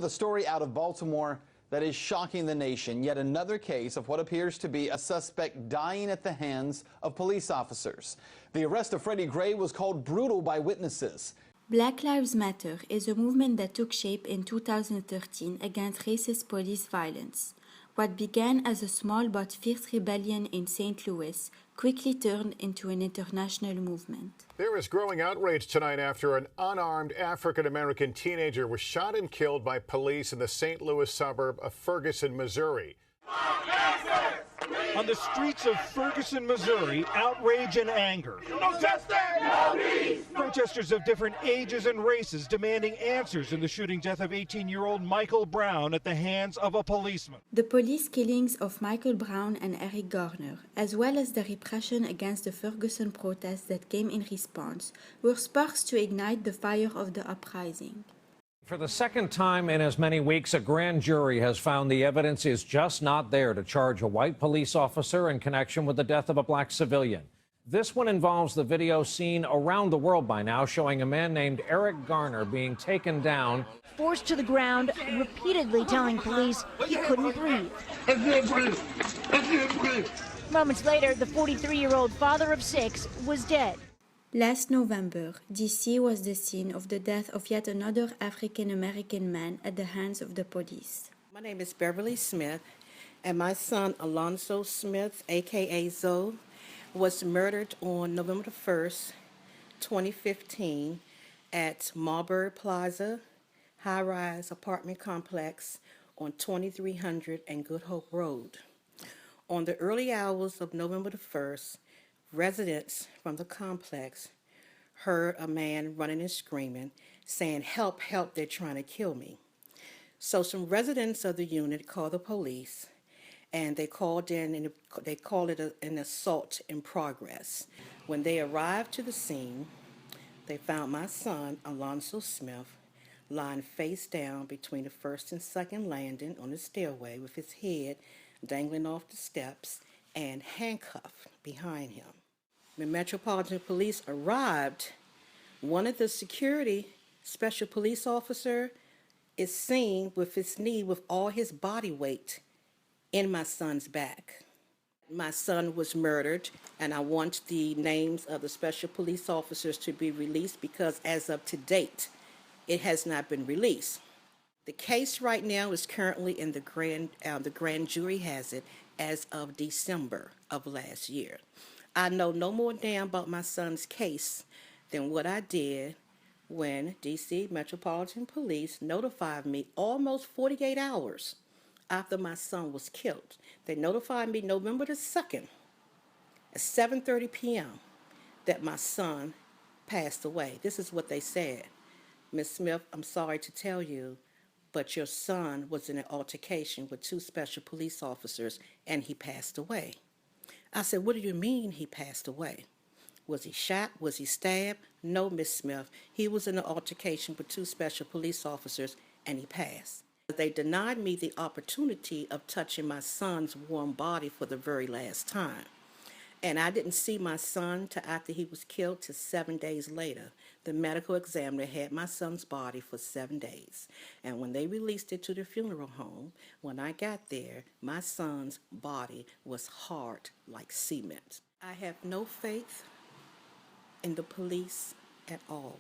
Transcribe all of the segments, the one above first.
a story out of Baltimore that is shocking the nation. Yet another case of what appears to be a suspect dying at the hands of police officers. The arrest of Freddie Gray was called brutal by witnesses. Black Lives Matter is a movement that took shape in 2013 against racist police violence. What began as a small but fierce rebellion in St. Louis quickly turned into an international movement. There is growing outrage tonight after an unarmed African-American teenager was shot and killed by police in the St. Louis suburb of Ferguson, Missouri. On the streets of Ferguson, Missouri, outrage and anger. No justice! No peace! Protesters of different ages and races demanding answers in the shooting death of 18-year-old Michael Brown at the hands of a policeman. The police killings of Michael Brown and Eric Garner, as well as the repression against the Ferguson protests that came in response, were sparks to ignite the fire of the uprising. For the second time in as many weeks, a grand jury has found the evidence is just not there to charge a white police officer in connection with the death of a black civilian. This one involves the video seen around the world by now showing a man named Eric Garner being taken down, forced to the ground, repeatedly telling police he couldn't breathe. I can't breathe. I can't breathe. Moments later, the 43-year-old father of 6 was dead. Last November, D.C. was the scene of the death of yet another African-American man at the hands of the police. My name is Beverly Smith, and my son Alonzo Smith, a.k.a. Zoe, was murdered on November 1st, 2015 at Marbury Plaza high-rise apartment complex on 2300 and Good Hope Road. On the early hours of November 1st, residents from the complex heard a man running and screaming, saying, "Help, help, they're trying to kill me." So some residents of the unit called the police, and they called in, and they called it an assault in progress. When they arrived to the scene, they found my son, Alonzo Smith, lying face down between the first and second landing on the stairway with his head dangling off the steps and handcuffed behind him. When Metropolitan Police arrived, one of the security special police officer is seen with his knee with all his body weight in my son's back. My son was murdered, and I want the names of the special police officers to be released because as of to date, it has not been released. The case right now is currently in the grand jury has it as of December of last year. I know no more damn about my son's case than what I did when D.C. Metropolitan Police notified me almost 48 hours after my son was killed. They notified me November the 2nd at 7:30 p.m. that my son passed away. This is what they said. "Ms. Smith, I'm sorry to tell you, but your son was in an altercation with 2 special police officers and he passed away." I said, "What do you mean he passed away? Was he shot? Was he stabbed?" "No, Miss Smith. He was in an altercation with 2 special police officers and he passed." They denied me the opportunity of touching my son's warm body for the very last time. And I didn't see my son till after he was killed till 7 days later. The medical examiner had my son's body for 7 days. And when they released it to the funeral home, when I got there, my son's body was hard like cement. I have no faith in the police at all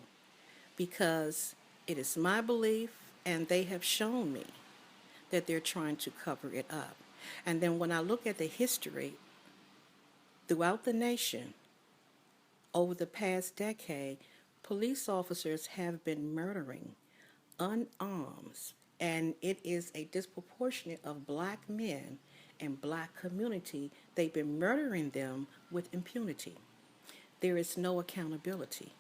because it is my belief, and they have shown me that they're trying to cover it up. And then when I look at the history throughout the nation, over the past decade, police officers have been murdering unarmed, and it is a disproportionate of black men and black community. They've been murdering them with impunity. There is no accountability.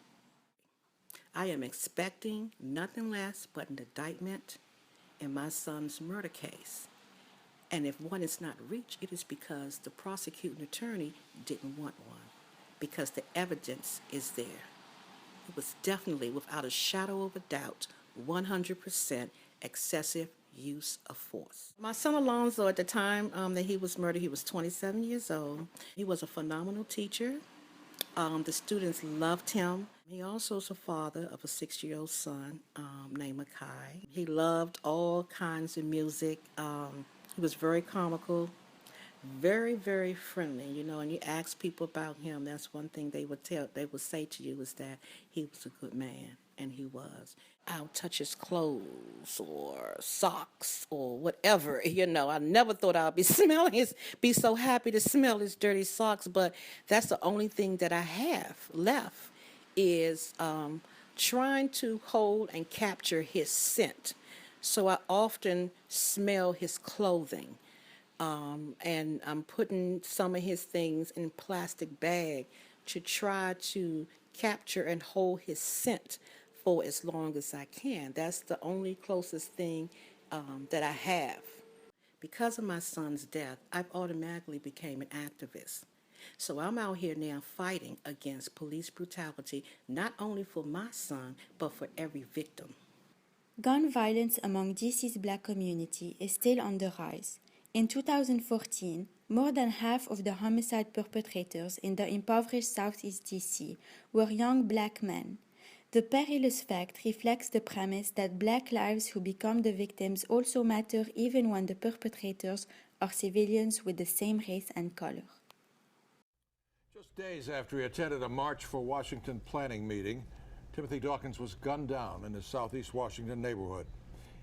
I am expecting nothing less but an indictment in my son's murder case. And if one is not reached, it is because the prosecuting attorney didn't want one, because the evidence is there. It was definitely, without a shadow of a doubt, 100% excessive use of force. My son Alonzo, at the time that he was murdered, he was 27 years old. He was a phenomenal teacher. The students loved him. He also is a father of a 6-year-old son named Makai. He loved all kinds of music. He was very comical, very, very friendly, you know, and you ask people about him, that's one thing they would say to you is that he was a good man, and he was. I'll touch his clothes or socks or whatever, you know. I never thought I'd be so happy to smell his dirty socks, but that's the only thing that I have left is trying to hold and capture his scent. So I often smell his clothing. And I'm putting some of his things in a plastic bag to try to capture and hold his scent for as long as I can. That's the only closest thing that I have. Because of my son's death, I've automatically became an activist. So I'm out here now fighting against police brutality, not only for my son, but for every victim. Gun violence among DC's Black community is still on the rise. In 2014, more than half of the homicide perpetrators in the impoverished Southeast DC were young Black men. The perilous fact reflects the premise that Black lives who become the victims also matter even when the perpetrators are civilians with the same race and color. Just days after he attended a March for Washington planning meeting, Timothy Dawkins was gunned down in his Southeast Washington neighborhood.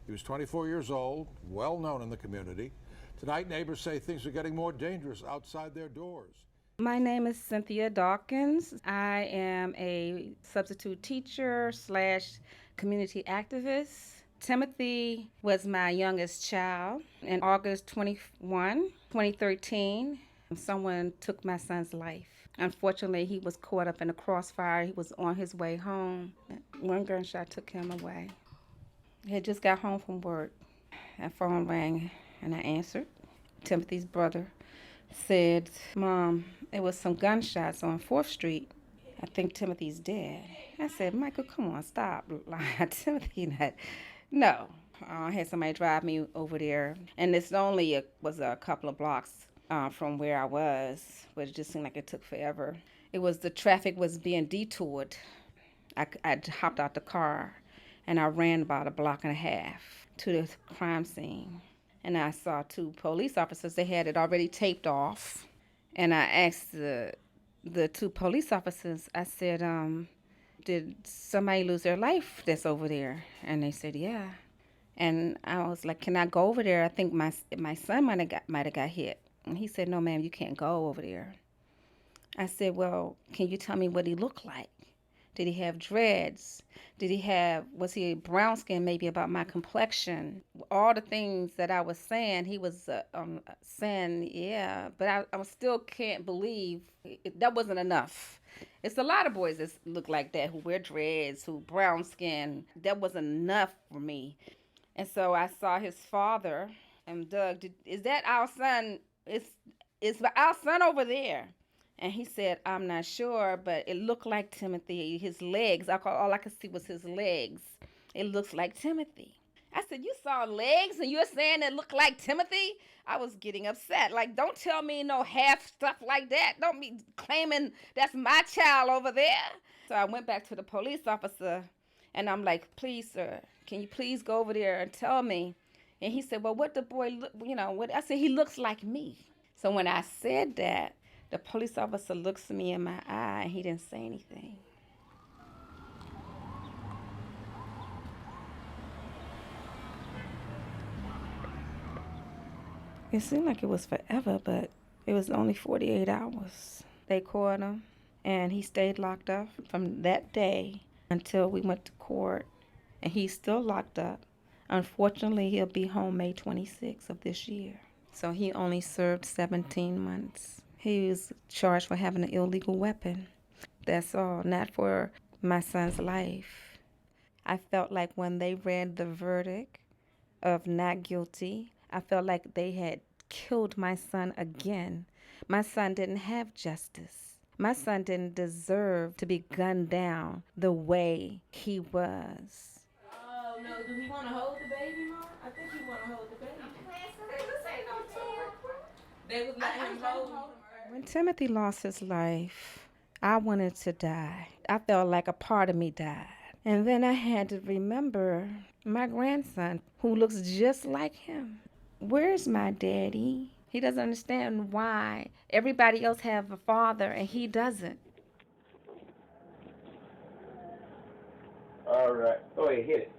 He was 24 years old, well known in the community. Tonight, neighbors say things are getting more dangerous outside their doors. My name is Cynthia Dawkins. I am a substitute teacher / community activist. Timothy was my youngest child. In August 21, 2013, someone took my son's life. Unfortunately, he was caught up in a crossfire. He was on his way home. One gunshot took him away. He had just got home from work. That phone rang and I answered. Timothy's brother said, "Mom, it was some gunshots on 4th Street. I think Timothy's dead." I said, "Michael, come on, stop. Timothy, not. No." I had somebody drive me over there, and it's only was a couple of blocks from where I was, but it just seemed like it took forever. The traffic was being detoured. I hopped out the car, and I ran about a block and a half to the crime scene. And I saw 2 police officers. They had it already taped off. And I asked the 2 police officers, I said, did somebody lose their life that's over there? And they said, yeah. And I was like, can I go over there? I think my son might have got hit. And he said, no, ma'am, you can't go over there. I said, well, can you tell me what he looked like? Did he have dreads? Was he brown skin, maybe about my complexion? All the things that I was saying, he was saying, yeah, but I still can't believe that wasn't enough. It's a lot of boys that look like that, who wear dreads, who brown skin. That wasn't enough for me. And so I saw his father, and Doug, is that our son? Is our son over there? And he said, I'm not sure, but it looked like Timothy. His legs, all I could see was his legs. It looks like Timothy. I said, you saw legs and you're saying it looked like Timothy? I was getting upset. Like, don't tell me no half stuff like that. Don't be claiming that's my child over there. So I went back to the police officer, and I'm like, please, sir, can you please go over there and tell me? And he said, well, what the boy, I said, he looks like me. So when I said that, the police officer looks me in my eye, and he didn't say anything. It seemed like it was forever, but it was only 48 hours. They caught him, and he stayed locked up from that day until we went to court, and he's still locked up. Unfortunately, he'll be home May 26th of this year. So he only served 17 months. He was charged for having an illegal weapon. That's all, not for my son's life. I felt like when they read the verdict of not guilty, I felt like they had killed my son again. My son didn't have justice. My son didn't deserve to be gunned down the way he was. Oh, no, do he want to hold the baby, Mom? I think he want to hold the baby. They was letting him hold him. When Timothy lost his life, I wanted to die. I felt like a part of me died. And then I had to remember my grandson, who looks just like him. Where's my daddy? He doesn't understand why everybody else have a father and he doesn't. All right. Oh, yeah, hit it.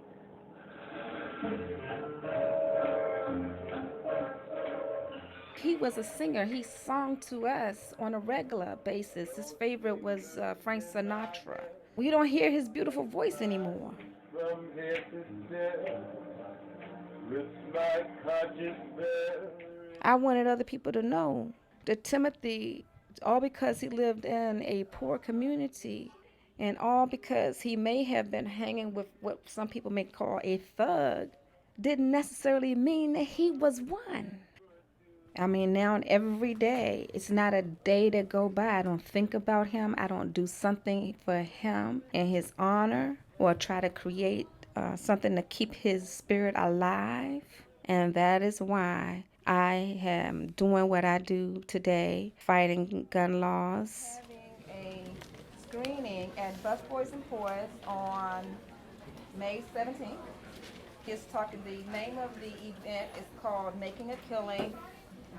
He was a singer. He sang to us on a regular basis. His favorite was Frank Sinatra. We don't hear his beautiful voice anymore. From here to there, with my conscience bare. I wanted other people to know that Timothy, all because he lived in a poor community, and all because he may have been hanging with what some people may call a thug, didn't necessarily mean that he was one. I mean, now every day, it's not a day that go by I don't think about him. I don't do something for him in his honor or try to create something to keep his spirit alive. And that is why I am doing what I do today, fighting gun laws. Having a screening at Bus Boys and Poets on May 17th. The name of the event is called Making a Killing,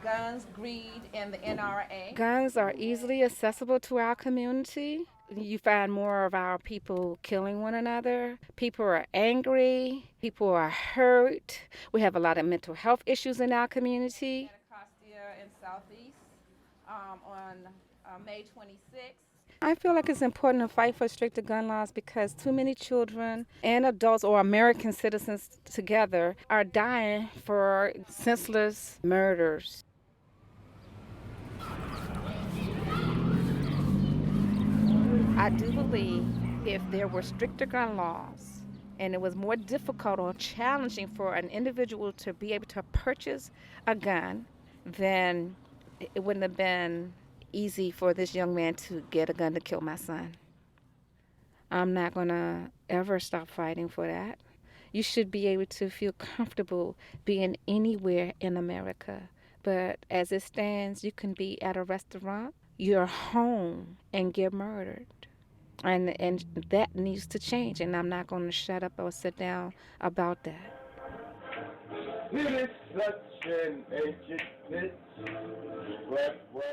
Guns, Greed, and the NRA. Guns are easily accessible to our community. You find more of our people killing one another. People are angry. People are hurt. We have a lot of mental health issues in our community. In Southeast on May 26th. I feel like it's important to fight for stricter gun laws because too many children and adults or American citizens together are dying for senseless murders. I do believe if there were stricter gun laws and it was more difficult or challenging for an individual to be able to purchase a gun, then it wouldn't have been easy for this young man to get a gun to kill my son. I'm not going to ever stop fighting for that. You should be able to feel comfortable being anywhere in America. But as it stands, you can be at a restaurant, you're home, and get murdered. And that needs to change, and I'm not going to shut up or sit down about that. It is such an ancient pitch, but one